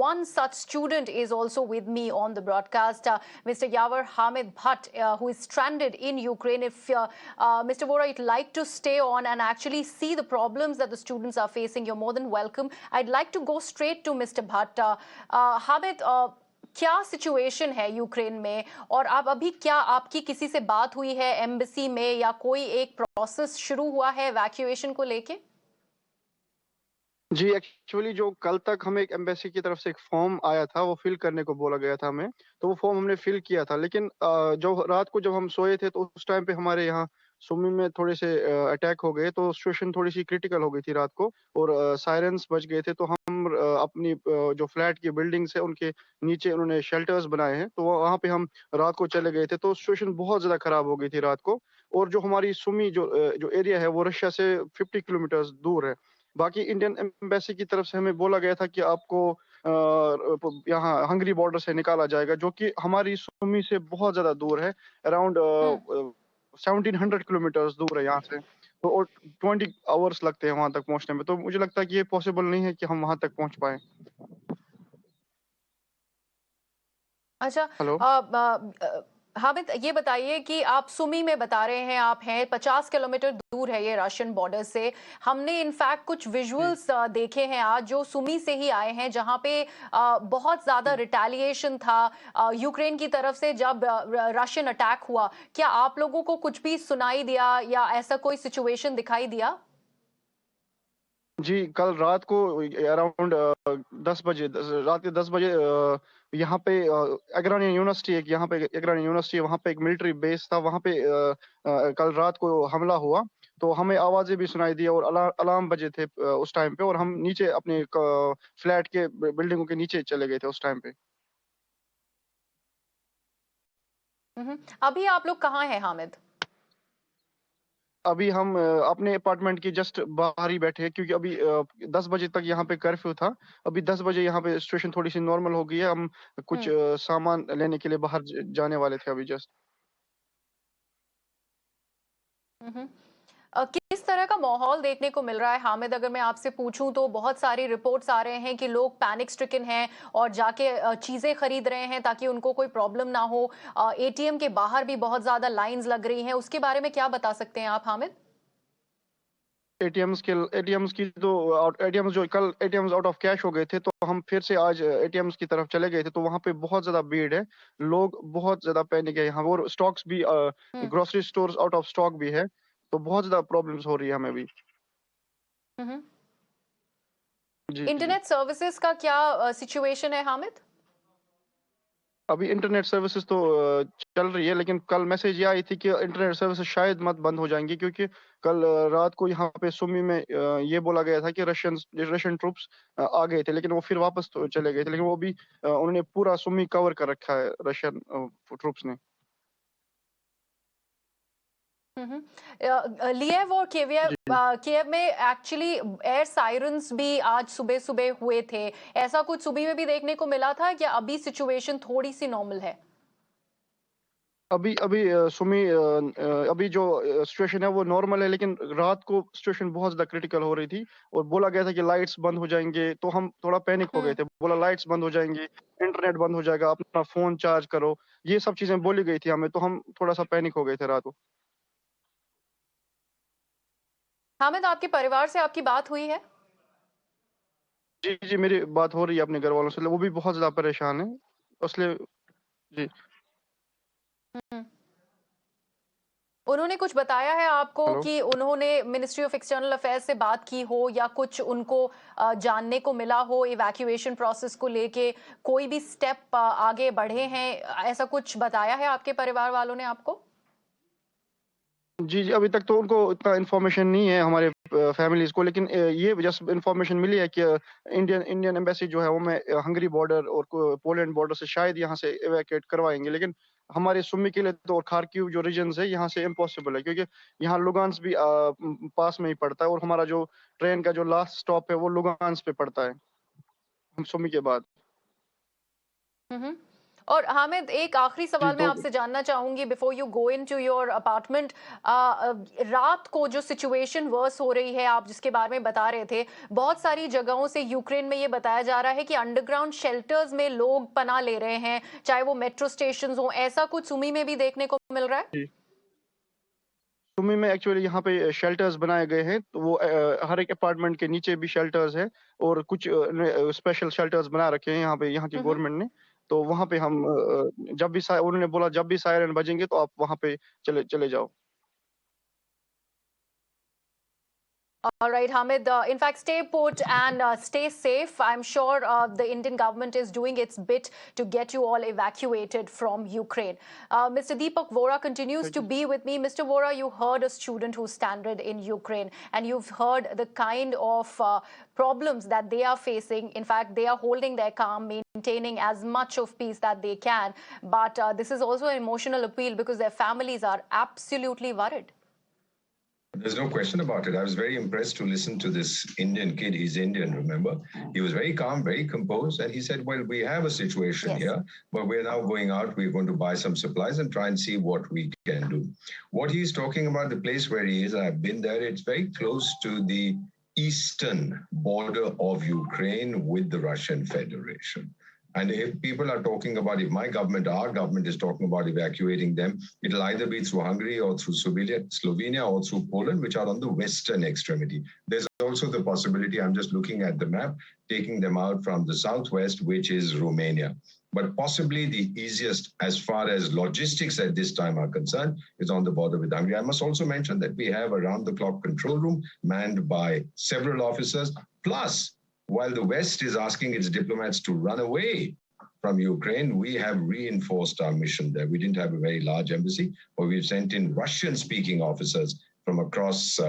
one such student is also with me on the broadcast, Mr. Yawar Hamid Bhat, who is stranded in Ukraine. If Mr. Vohra, you'd like to stay on and actually see the problems that the students are facing, you're more than welcome. I'd like to go straight to Mr. Bhat. Hamid, क्या situation है Ukraine में, और अब अभी क्या आपकी किसी से बात हुई है एम्बेसी में, या कोई एक प्रोसेस शुरू हुआ है इवैक्यूएशन को लेके? जी, एक्चुअली जो कल तक हमें एक एम्बेसी की तरफ से एक फॉर्म आया था, वो फिल करने को बोला गया था हमें, तो वो फॉर्म हमने फिल किया था। लेकिन जो रात को जब हम सोए थे, तो उस टाइम पे हमारे यहाँ सुमी में थोड़े से अटैक हो गए, तो सिचुएशन थोड़ी-सी क्रिटिकल हो गई थी रात को, और सायरन्स बज गए थे। तो हम अपनी जो फ्लैट की बिल्डिंग्स है, उनके नीचे उन्होंने शेल्टर्स बनाए हैं, तो वहाँ पे हम रात को चले गए थे। तो सिचुएशन बहुत ज़्यादा खराब हो गई थी रात को, और जो हमारी सुमी जो एरिया है, वो रशिया से 50 किलोमीटर्स दूर है। बाकी इंडियन एम्बेसी की तरफ से हमें बोला गया था कि आपको यहाँ हंगरी बॉर्डर से निकाला जाएगा, जो कि हमारी सुमी से बहुत ज़्यादा दूर है, अराउंड 1700 किलोमीटर्स दूर है यहाँ से। तो और 20 आवर्स लगते हैं वहाँ तक पहुँचने में। तो मुझे लगता है कि ये पॉसिबल नहीं है कि हम वहाँ तक पहुँच पाएँ। अच्छा, हेलो? हामिद, ये बताइए कि आप सुमी में बता रहे हैं, आप हैं 50 किलोमीटर दूर है ये रशियन बॉर्डर से। हमने इनफैक्ट कुछ जी, विजुअल्स देखे हैं आज, जो सुमी से ही आए हैं, जहां पे बहुत ज्यादा जी। रिटेलिएशन था यूक्रेन की तरफ से जब रशियन अटैक हुआ। क्या आप लोगों को कुछ भी सुनाई दिया, या ऐसा कोई सिचुएशन दिखाई दिया? जी, कल रात को अराउंड 10 बजे रात के 10 बजे यहाँ पे एग्रानियन यूनिवर्सिटी एक यहाँ पे एग्रानियन यूनिवर्सिटी है, वहाँ पे एक मिलिट्री बेस था, वहाँ पे कल रात को हमला हुआ। तो हमें आवाज़ें भी सुनाई दी, और अलार्म बजे थे उस टाइम पे, और हम नीचे अपने फ्लैट के बिल्डिंगों के नीचे चले गए थे उस टाइम पे। अभी आप लोग कहाँ हैं हामिद? अभी हम अपने अपार्टमेंट के जस्ट बाहर ही बैठे हैं, क्योंकि अभी 10 बजे तक यहाँ पे कर्फ्यू था। अभी 10 बजे यहाँ पे सिचुएशन थोड़ी-सी नॉर्मल हो गई है। हम कुछ हम्म सामान लेने के लिए बाहर जाने वाले थे अभी जस्ट। हम्म। किस तरह का माहौल देखने को मिल रहा है हामिद? अगर मैं आपसे पूछूं तो बहुत सारी रिपोर्ट्स आ रहे हैं कि लोग पैनिक स्ट्रिकन हैं और जाके चीजें खरीद रहे हैं ताकि उनको कोई प्रॉब्लम ना हो। एटीएम के बाहर भी बहुत ज्यादा लाइंस लग रही हैं, उसके बारे में क्या बता सकते हैं आप हामिद? एटीएम्स की तो एटीएम्स आउट ऑफ कैश हो गए थे, तो हम फिर से आज एटीएम्स की तरफ चले गए थे, तो वहाँ पे बहुत ज़्यादा भीड़ है। लोग बहुत ज़्यादा पैनिक है यहाँ, और स्टॉक्स भी hmm grocery stores out of stock भी है, तो बहुत ज़्यादा प्रॉब्लम्स हो रही है हमें भी। हम्म। जी, जी। इंटरनेट सर्विसेज का क्या सिचुएशन है हामिद? अभी इंटरनेट सर्विसेज तो चल रही है, लेकिन कल मैसेज ये आई थी कि इंटरनेट सर्विसेज शायद मत बंद हो जाएंगी, क्योंकि कल रात को यहाँ पे सुमी में ये बोला गया था कि रशियन ट्रूप्स आ गए थे, लेकिन वो फिर वापस तो चले गए थे। लेकिन वो भी उन्होंने पूरा सुमी कवर कर रखा है रशियन ट्रूप्स ने। लिएव और जी। किएव में एक्चुअली एयर सायरन्स भी आज सुबह सुबह हुए थे। ऐसा कुछ सुबह में भी देखने को मिला था, या अभी सिचुएशन थोड़ी सी नॉर्मल है? अभी अभी अभी जो सिचुएशन है वो नॉर्मल है, लेकिन रात को सिचुएशन बहुत ज़्यादा क्रिटिकल हो रही थी, और बोला गया था कि लाइट्स बंद हो जाएँगे, तो हम थोड़ा पैनिक हो गए हम्म थे। बोला लाइट्स बंद हो जाएँगी, इंटरनेट बंद हो जाएगा, अपना फ़ोन चार्ज करो, ये सब चीज़ें बोली गई थी हमें, तो हम थोड़ा-सा पैनिक हो गए थे रात को। हामिद, आपके परिवार से आपकी बात हुई है? जी, जी, मेरी बात हो रही है अपने घरवालों से, वो भी बहुत ज़्यादा परेशान हैं, इसलिए जी। हम्म। उन्होंने कुछ बताया है आपको हेलो? कि उन्होंने मिनिस्ट्री ऑफ एक्सटर्नल अफेयर्स से बात की हो, या कुछ उनको जानने को मिला हो इवैक्यूएशन प्रोसेस को लेके? कोई भी स्टेप आगे बढ़े हैं, ऐसा कुछ बताया है आपके परिवार वालों ने आपको? जी, जी, अभी तक तो उनको इतना इन्फॉर्मेशन नहीं है हमारे फैमिलीज़ को, लेकिन ये जस्ट इन्फॉर्मेशन मिली है कि इंडियन इंडियन एम्बेसी जो है वो हंगरी बॉर्डर और पोलैंड बॉर्डर से शायद यहाँ से इवैक्यूएट करवाएँगे, लेकिन हमारे सुमी के लिए तो, और खार्किव जो रीजन्स है यहाँ से इम्पॉसिबल है, क्योंकि यहाँ लुगान्स भी पास में ही पड़ता है, और हमारा जो ट्रेन का जो लास्ट स्टॉप है वो लुगान्स पे पड़ता है, हम सुमी के बाद। हम्म। और हामिद, एक आखिरी जी, सवाल मैं तो आपसे जानना चाहूंगी before you go into your apartment. रात को जो सिचुएशन वर्स हो रही है, आप जिसके बारे में बता रहे थे, बहुत सारी जगहों से यूक्रेन में ये बताया जा रहा है कि अंडरग्राउंड शेल्टर्स में लोग पनाह ले रहे हैं, चाहे वो मेट्रो स्टेशन हो। ऐसा कुछ सुमी में भी देखने को मिल रहा है? जी, सुमी में एक्चुअली यहाँ पे शेल्टर्स बनाए गए हैं, तो वो हर एक अपार्टमेंट के नीचे भी शेल्टर्स है और कुछ स्पेशल शेल्टर्स बना रखे हैं यहाँ पे, यहाँ की हम्म। गवर्नमेंट ने। तो वहाँ पे हम जब भी उन्होंने बोला जब भी सायरन बजेंगे तो आप वहाँ पे चले चले जाओ। All right, Hamid. In fact, stay put and stay safe. I'm sure the Indian government is doing its bit to get you all evacuated from Ukraine. Mr. Deepak Vohra continues thank to you. be with me. Mr. Vohra, you heard a student who stranded in Ukraine, and you've heard the kind of problems that they are facing. In fact, they are holding their calm, maintaining as much of peace that they can. But this is also an emotional appeal because their families are absolutely worried. There's no question about it. I was very impressed to listen to this Indian kid. He's Indian, remember? He was very calm, very composed, and he said, well, we have a situation Yes. here, but we're now going out, we're going to buy some supplies and try and see what we can do. What he's talking about, the place where he is, I've been there, it's very close to the eastern border of Ukraine with the Russian Federation. And if people are talking about, if my government, our government is talking about evacuating them, it'll either be through Hungary or through Slovenia or through Poland, which are on the western extremity. There's also the possibility, I'm just looking at the map, taking them out from the southwest, which is Romania. But possibly the easiest, as far as logistics at this time are concerned, is on the border with Hungary. I must also mention that we have a round-the-clock control room manned by several officers, plus while the West is asking its diplomats to run away from Ukraine, we have reinforced our mission there. We didn't have a very large embassy, but we've sent in Russian-speaking officers from across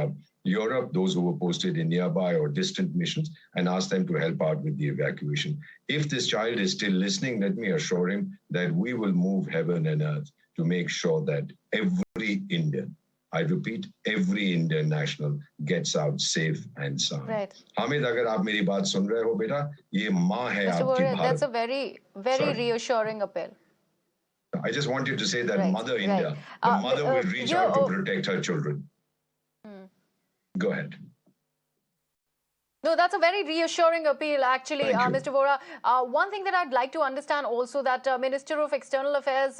Europe, those who were posted in nearby or distant missions, and asked them to help out with the evacuation. If this child is still listening, let me assure him that we will move heaven and earth to make sure that every Indian, I repeat, every Indian national gets out safe and sound. Right. Hamid, अगर आप मेरी बात सुन रहे हो बेटा, ये माँ है Mr. आपकी Vohra, that's a Bharat. very Sorry. reassuring appeal. I just wanted to say that Right, Mother right. India, the mother will reach out to protect her children. Go ahead. No, that's a very reassuring appeal, actually, Thank you. Mr. Vohra. One thing that I'd like to understand also that Minister of External Affairs,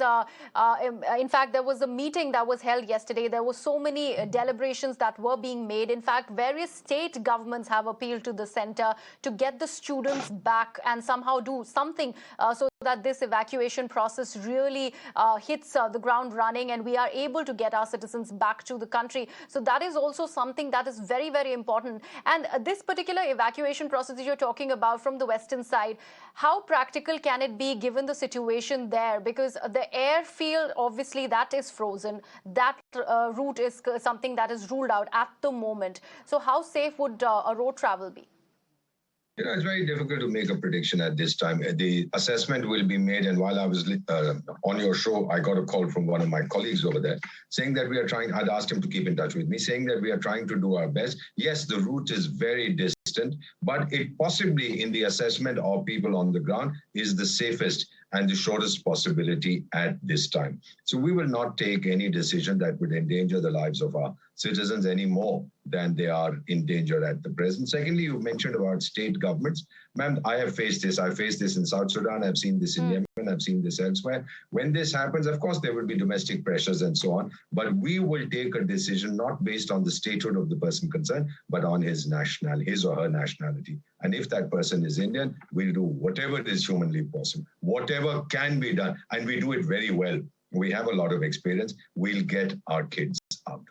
in fact, there was a meeting that was held yesterday. There were so many deliberations that were being made. In fact, various state governments have appealed to the center to get the students back and somehow do something so that this evacuation process really hits the ground running and we are able to get our citizens back to the country. So that is also something that is very, very important. And this particular evacuation process that you're talking about from the western side, how practical can it be given the situation there? Because the airfield, obviously, that is frozen. That route is something that is ruled out at the moment. So how safe would a road travel be? You know, it's very difficult to make a prediction at this time. The assessment will be made, and while I was on your show, I got a call from one of my colleagues over there saying that we are trying, I'd asked him to keep in touch with me, saying that we are trying to do our best. Yes, the route is very distant, but it possibly in the assessment of people on the ground is the safest and the shortest possibility at this time. So we will not take any decision that would endanger the lives of our citizens any more than they are in danger at the present. Secondly, you mentioned about state governments. Ma'am, I have faced this. I faced this in South Sudan. I've seen this in Yemen. I've seen this elsewhere. When this happens, of course, there will be domestic pressures and so on. But we will take a decision not based on the statehood of the person concerned, but on his or her nationality. And if that person is Indian, we'll do whatever is humanly possible, whatever can be done. And we do it very well. We have a lot of experience. We'll get our kids out.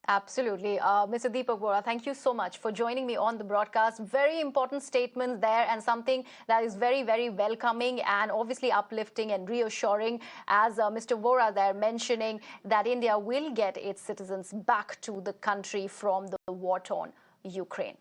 Absolutely. Mr. Deepak Vohra, thank you so much for joining me on the broadcast. Very important statements there and something that is very, very welcoming and obviously uplifting and reassuring as Mr. Vohra there mentioning that India will get its citizens back to the country from the war-torn Ukraine.